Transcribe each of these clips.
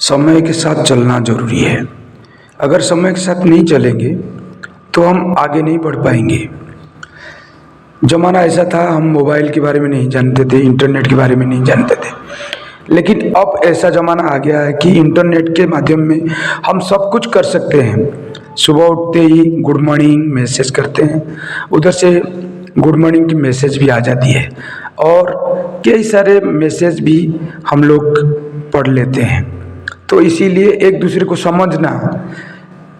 समय के साथ चलना ज़रूरी है। अगर समय के साथ नहीं चलेंगे तो हम आगे नहीं बढ़ पाएंगे। ज़माना ऐसा था, हम मोबाइल के बारे में नहीं जानते थे, इंटरनेट के बारे में नहीं जानते थे, लेकिन अब ऐसा ज़माना आ गया है कि इंटरनेट के माध्यम में हम सब कुछ कर सकते हैं। सुबह उठते ही गुड मॉर्निंग मैसेज करते हैं, उधर से गुड मॉर्निंग की मैसेज भी आ जाती है और कई सारे मैसेज भी हम लोग पढ़ लेते हैं। तो इसीलिए एक दूसरे को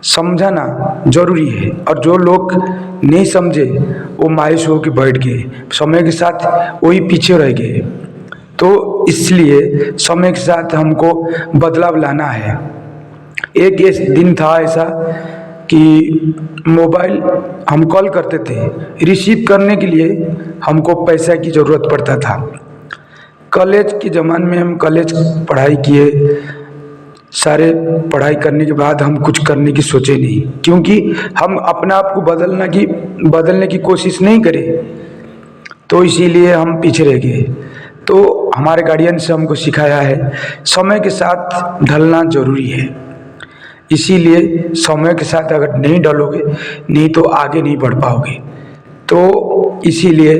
समझाना ज़रूरी है। और जो लोग नहीं समझे वो मायूस होकर बैठ गए, समय के साथ वही पीछे रह गए। तो इसलिए समय के साथ हमको बदलाव लाना है। एक दिन था ऐसा कि मोबाइल हम कॉल करते थे, रिसीव करने के लिए हमको पैसा की ज़रूरत पड़ता था। कॉलेज के ज़माने में हम कॉलेज पढ़ाई किए, सारे पढ़ाई करने के बाद हम कुछ करने की सोचे नहीं, क्योंकि हम अपने आप को बदलने की कोशिश नहीं करें, तो इसीलिए हम पीछे रह गए। तो हमारे गार्डियन से हमको सिखाया है समय के साथ ढलना ज़रूरी है। इसीलिए समय के साथ अगर नहीं ढलोगे नहीं तो आगे नहीं बढ़ पाओगे। तो इसीलिए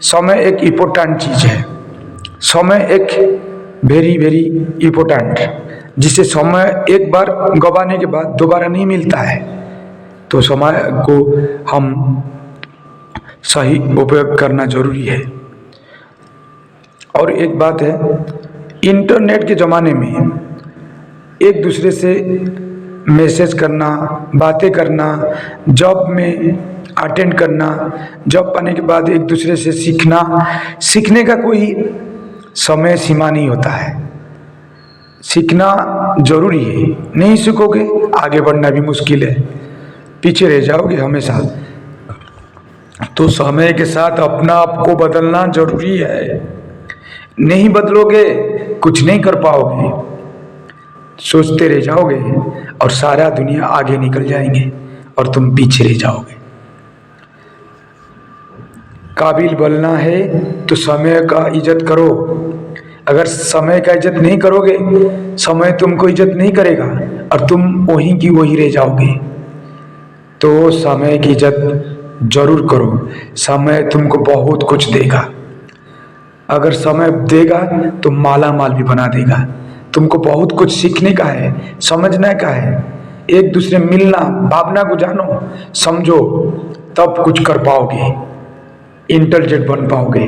समय एक इम्पोर्टेंट चीज़ है। समय एक वेरी वेरी इम्पोर्टेंट, जिसे समय एक बार गंवाने के बाद दोबारा नहीं मिलता है। तो समय को हम सही उपयोग करना ज़रूरी है। और एक बात है, इंटरनेट के ज़माने में एक दूसरे से मैसेज करना, बातें करना, जॉब में अटेंड करना, जॉब पाने के बाद एक दूसरे से सीखने का कोई समय सीमा नहीं होता है। सीखना ज़रूरी है, नहीं सीखोगे आगे बढ़ना भी मुश्किल है, पीछे रह जाओगे हमेशा। तो समय के साथ अपना आप को बदलना ज़रूरी है। नहीं बदलोगे कुछ नहीं कर पाओगे, सोचते रह जाओगे और सारा दुनिया आगे निकल जाएंगे और तुम पीछे रह जाओगे। काबिल बनना है तो समय का इज्जत करो। अगर समय का इज्जत नहीं करोगे, समय तुमको इज्जत नहीं करेगा और तुम वहीं की वहीं रह जाओगे। तो समय की इज्जत जरूर करो, समय तुमको बहुत कुछ देगा। अगर समय देगा तो माला माल भी बना देगा। तुमको बहुत कुछ सीखने का है, समझने का है, एक दूसरे मिलना, भावना को जानो, समझो, तब कुछ कर पाओगे, इंटेलिजेंट बन पाओगे।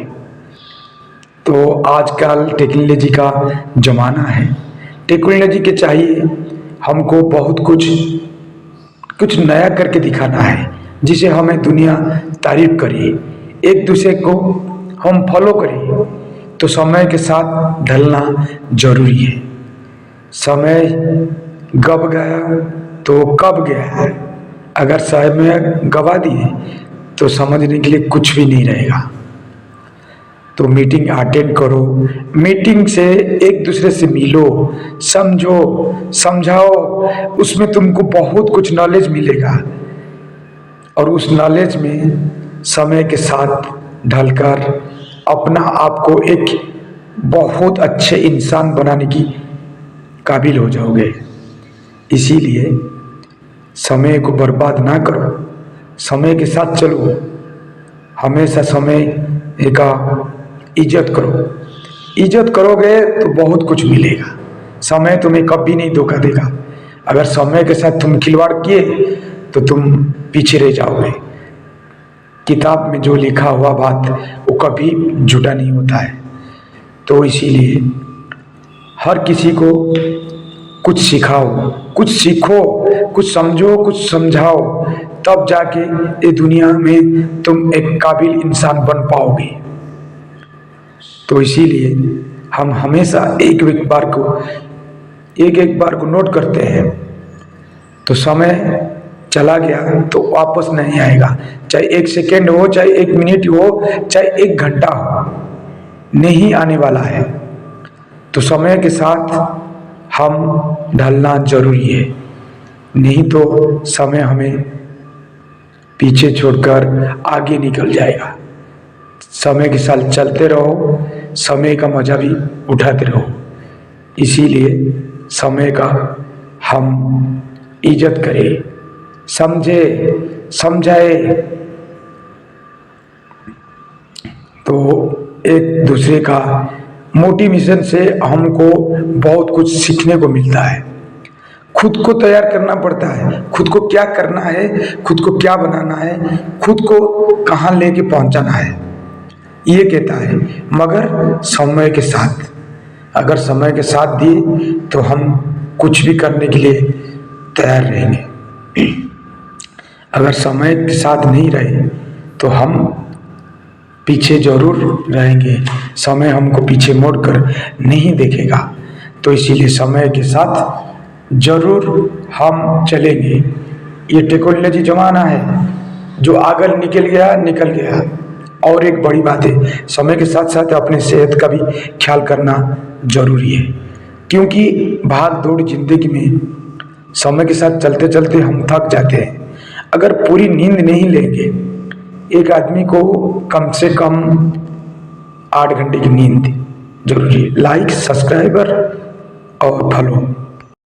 तो आजकल टेक्नोलॉजी का ज़माना है। टेक्नोलॉजी के चाहिए हमको बहुत कुछ नया करके दिखाना है, जिसे हमें दुनिया तारीफ करे, एक दूसरे को हम फॉलो करें। तो समय के साथ ढलना ज़रूरी है। समय गब गया तो कब गया है। अगर समय गवा दिए तो समझने के लिए कुछ भी नहीं रहेगा। तो मीटिंग अटेंड करो, मीटिंग से एक दूसरे से मिलो, समझो, समझाओ, उसमें तुमको बहुत कुछ नॉलेज मिलेगा। और उस नॉलेज में समय के साथ ढलकर अपना आप को एक बहुत अच्छे इंसान बनाने की काबिल हो जाओगे। इसीलिए समय को बर्बाद ना करो, समय के साथ चलो, हमेशा समय का इज्जत करो। इज्जत करोगे तो बहुत कुछ मिलेगा। समय तुम्हें कभी नहीं धोखा देगा। अगर समय के साथ तुम खिलवाड़ किए तो तुम पीछे रह जाओगे। किताब में जो लिखा हुआ बात वो कभी झूठा नहीं होता है। तो इसीलिए हर किसी को कुछ सिखाओ, कुछ सीखो, कुछ समझो, कुछ समझाओ, तब जाके ये दुनिया में तुम एक काबिल इंसान बन पाओगे। तो इसीलिए हम हमेशा एक बार को नोट करते हैं। तो समय चला गया तो वापस नहीं आएगा, चाहे 1 सेकेंड हो, चाहे 1 मिनट हो, चाहे 1 घंटा हो, नहीं आने वाला है। तो समय के साथ हम ढलना जरूरी है, नहीं तो समय हमें पीछे छोड़कर आगे निकल जाएगा। समय के साथ चलते रहो, समय का मजा भी उठाते रहो। इसीलिए समय का हम इज्जत करें, समझाए तो एक दूसरे का मोटिवेशन से हमको बहुत कुछ सीखने को मिलता है। खुद को तैयार करना पड़ता है, खुद को क्या करना है, खुद को क्या बनाना है, खुद को कहाँ लेके पहुंचाना है, ये कहता है। मगर समय के साथ, अगर समय के साथ दिए तो हम कुछ भी करने के लिए तैयार रहेंगे। अगर समय के साथ नहीं रहे तो हम पीछे जरूर रहेंगे, समय हमको पीछे मोड़कर नहीं देखेगा। तो इसीलिए समय के साथ जरूर हम चलेंगे। ये टेक्नोलॉजी जमाना है, जो आगे निकल गया। और एक बड़ी बात है, समय के साथ साथ अपनी सेहत का भी ख्याल करना जरूरी है, क्योंकि भाग दौड़ जिंदगी में समय के साथ चलते चलते हम थक जाते हैं। अगर पूरी नींद नहीं लेंगे, एक आदमी को कम से कम 8 घंटे की नींद जरूरी है। लाइक, सब्सक्राइबर और फॉलो।